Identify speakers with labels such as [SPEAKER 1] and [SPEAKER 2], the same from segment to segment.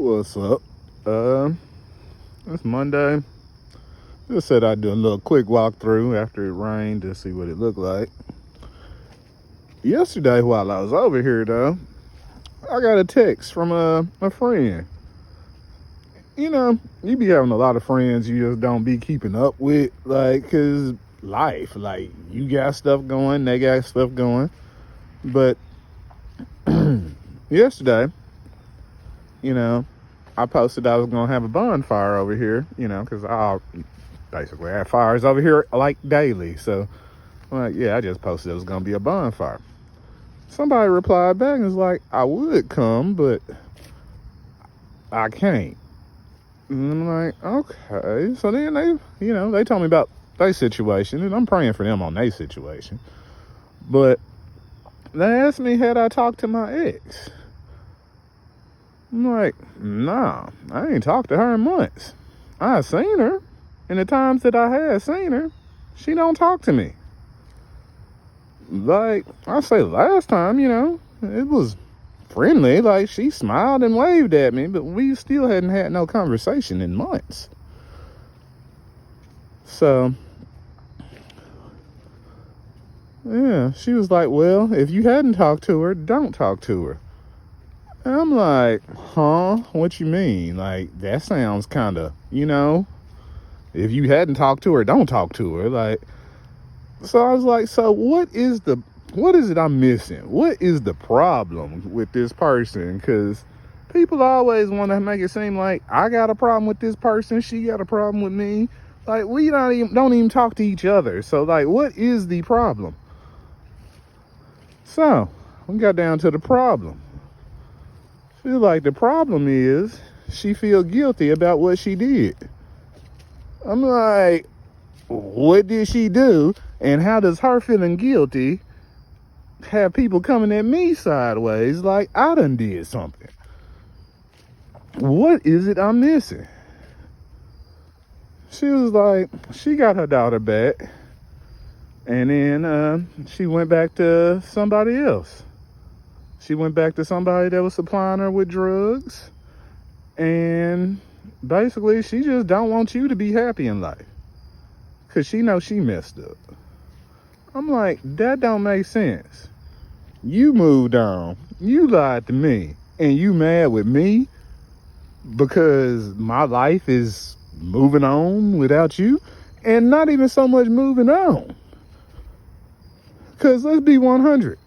[SPEAKER 1] What's up? It's Monday. Just said I'd do a little quick walkthrough after it rained to see what it looked like. Yesterday, while I was over here, though, I got a text from a friend. You know, you be having a lot of friends you just don't be keeping up with, like, 'cause life, like, you got stuff going, they got stuff going. But yesterday, you know, I posted I was gonna have a bonfire over here, because I basically have fires over here like daily. So, like, yeah, I just posted it was gonna be a bonfire. Somebody replied back and was like, I would come, but I can't. And I'm like, okay. So then they told me about their situation, and I'm praying for them on their situation. But they asked me, had I talked to my ex? I'm like, nah, I ain't talked to her in months. I seen her, and the times that I had seen her, she don't talk to me. Like, I say last time, it was friendly. Like, she smiled and waved at me, but we still hadn't had no conversation in months. So, yeah, she was like, well, if you hadn't talked to her, don't talk to her. And I'm like, huh? What you mean? Like, that sounds kind of, if you hadn't talked to her, don't talk to her. Like, so I was like, so what is it I'm missing? What is the problem with this person? Because people always want to make it seem like I got a problem with this person, she got a problem with me. Like, we don't even talk to each other. So, like, what is the problem? So, we got down to the problem. Feel like the problem is she feel guilty about what she did. I'm like, what did she do? And how does her feeling guilty have people coming at me sideways like I done did something? What is it I'm missing? She was like, she got her daughter back, and then she went back to somebody else. She went back to somebody that was supplying her with drugs, and basically she just don't want you to be happy in life because she knows she messed up. I'm like, that don't make sense. You moved on, you lied to me, and you mad with me because my life is moving on without you, and not even so much moving on. Because let's be 100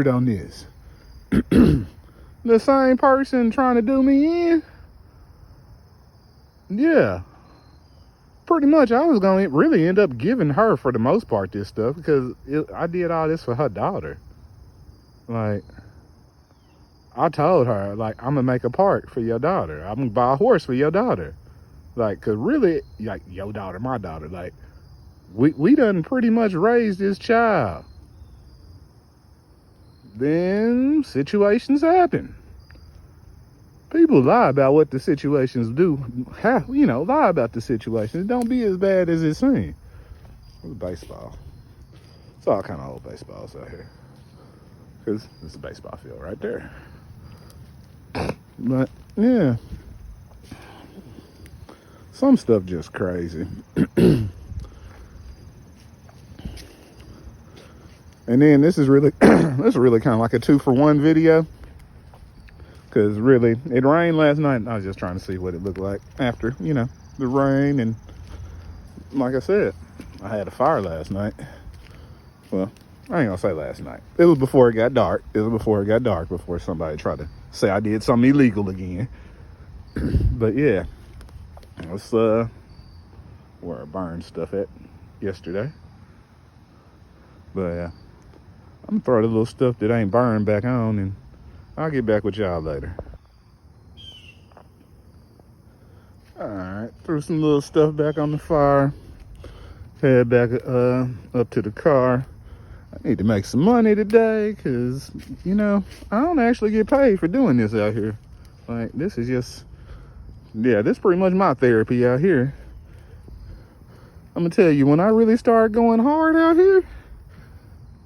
[SPEAKER 1] on this. The same person trying to do me in, yeah, pretty much I was going to really end up giving her, for the most part, this stuff, because I did all this for her daughter. Like, I told her, like, I'm going to make a park for your daughter. I'm going to buy a horse for your daughter. Like, because really, like, your daughter, my daughter, like, we done pretty much raised this child. Then situations happen. People lie about what the situations do. Lie about the situations. Don't be as bad as it seems. It's baseball. It's all kind of old baseballs out here. Because it's a baseball field right there. But, yeah. Some stuff just crazy. And then this is really kind of like a 2-for-1 video. Because really, it rained last night, and I was just trying to see what it looked like after, the rain. And like I said, I had a fire last night. Well, I ain't gonna say last night. It was before it got dark. Before somebody tried to say I did something illegal again. But yeah, that's where I burned stuff at yesterday. But yeah, I'm gonna throw the little stuff that ain't burned back on, and I'll get back with y'all later. Alright, threw some little stuff back on the fire. Head back up to the car. I need to make some money today because, I don't actually get paid for doing this out here. Like, this is just, this is pretty much my therapy out here. I'm going to tell you, when I really started going hard out here,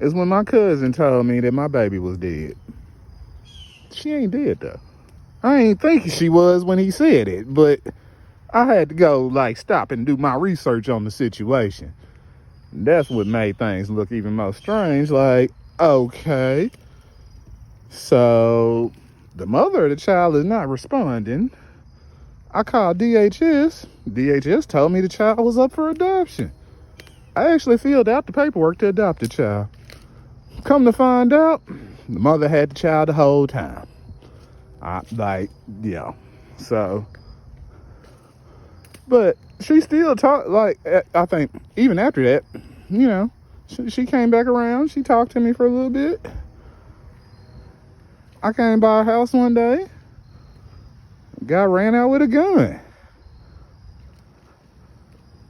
[SPEAKER 1] is when my cousin told me that my baby was dead. She ain't dead, though. I ain't think she was when he said it, but I had to go like stop and do my research on the situation. That's what made things look even more strange. Like, okay, so the mother of the child is not responding. I called DHS. DHS told me the child was up for adoption. I actually filled out the paperwork to adopt the child. Come to find out, the mother had the child the whole time. Yeah. So, but she still talked, like, I think even after that, you know, she came back around. She talked to me for a little bit. I came by her house one day. Guy ran out with a gun.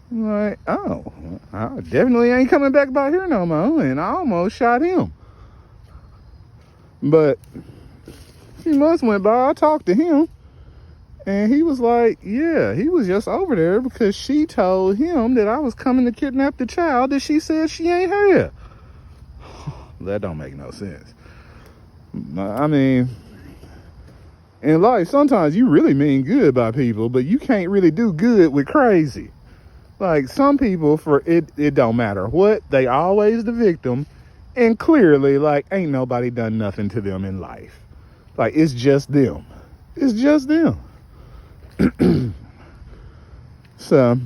[SPEAKER 1] I'm like, oh, I definitely ain't coming back by here no more. And I almost shot him. But a few months went by, I talked to him. And he was like, yeah, he was just over there because she told him that I was coming to kidnap the child that she said she ain't had. That don't make no sense. I mean, in life, sometimes you really mean good by people, but you can't really do good with crazy. Like, some people, for it don't matter what, they always the victim. And clearly, like, ain't nobody done nothing to them in life. Like, it's just them. It's just them. So,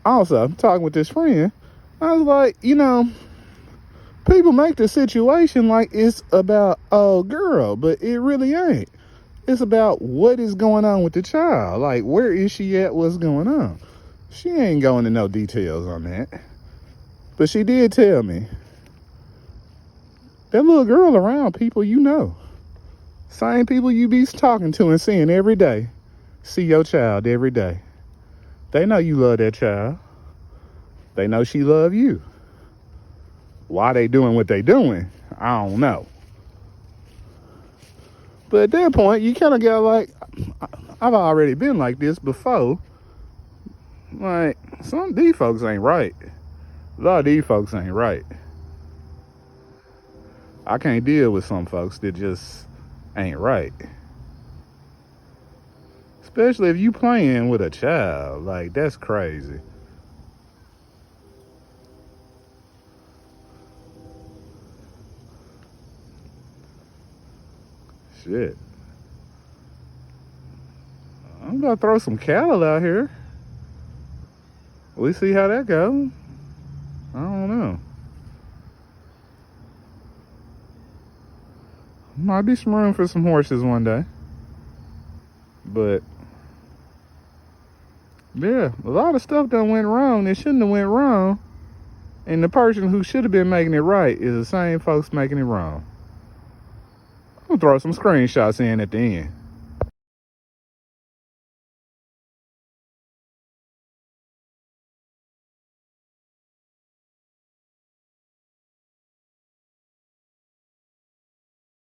[SPEAKER 1] also, talking with this friend, I was like, people make the situation like it's about a girl, but it really ain't. It's about what is going on with the child. Like, where is she at? What's going on? She ain't going into no details on that. But she did tell me that little girl around people you know. Same people you be talking to and seeing every day. See your child every day. They know you love that child. They know she love you. Why they doing what they doing, I don't know. But at that point, you kind of got like, I've already been like this before. Like, some of these folks ain't right. A lot of these folks ain't right. I can't deal with some folks that just ain't right. Especially if you playing with a child. Like, that's crazy. Shit. I'm gonna throw some cattle out here. We see how that goes. I don't know. Might be some room for some horses one day. But yeah, a lot of stuff done went wrong that shouldn't have went wrong. And the person who should have been making it right is the same folks making it wrong. I'm gonna throw some screenshots in at the end.